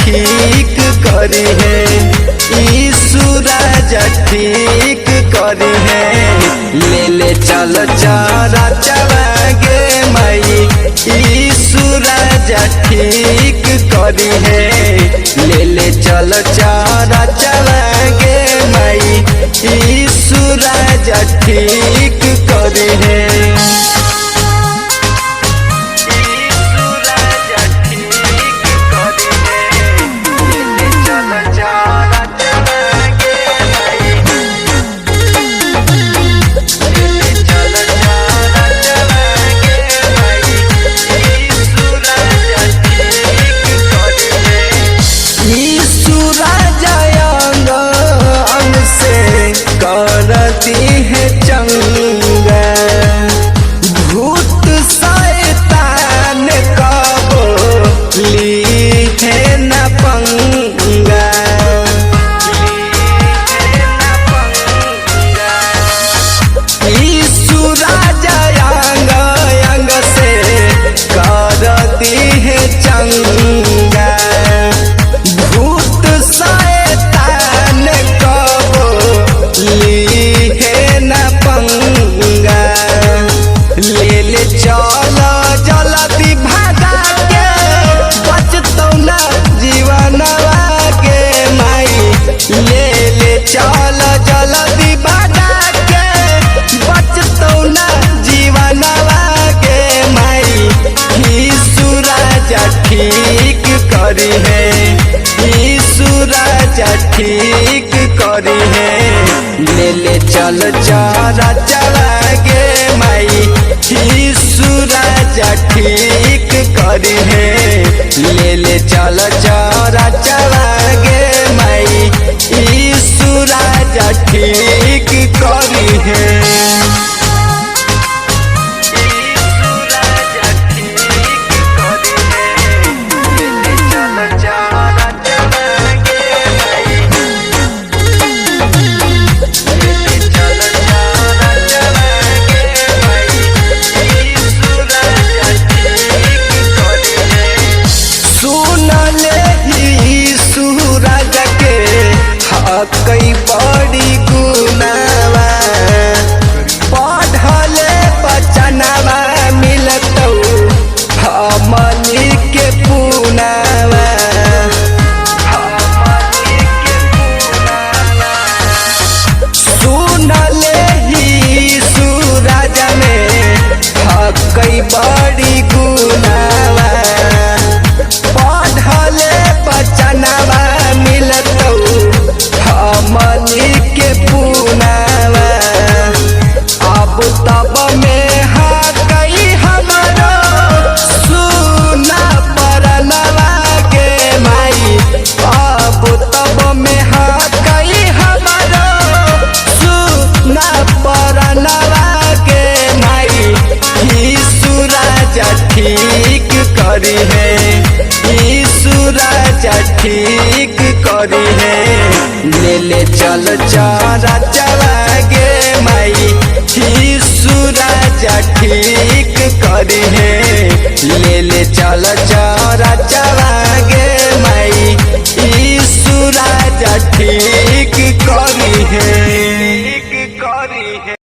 ठीक करी है, यीशु राजा ठीक करी है। ले ले चल चारा चलागे माई, यीशु राजा ठीक करी है। ले ले चल चारा चलागे माई, यीशु राजा ठीक करी है। करती है चंगा भूत शैतान कबो ली है न पंगा। यीशु राजा अंग अंग से करती है चंगा भूत शैतान कबो ली है न पंगा। ले ले चल जल्दी भागा के बचतौ न जीवनवा के माई। ले ले चल जल्दी भागा के बचतौ न जीवनवा के माई। यीशु राजा ठीक करी है, यीशु राजा ठीक करी है। ले ले चल चारा चलागे माई, यीशु राजा ठीक करी है। ले ले चल चारा चलागे माई, यीशु राजा ठीक करी है। कई बड़ी गुनावा पढ़ले बचनवा मिलतौ हमनी के पुनावा। सुनले यीशु राजा में कई बड़ी गुनावा पढ़ले बचनवा मिलतौ हमनी के पुनावा। अब तब में कई हमारो सुना परनवा के माई। अब तब में कई हमारो सुना परनवा के माई। यीशु राजा ठीक करी है, यीशु राजा ठीक करी है। ले ले चल चारा चलागे माई, यीशु राजा ठीक करी है। ले ले चल चारा चलागे माई, यीशु राजा ठीक करी है।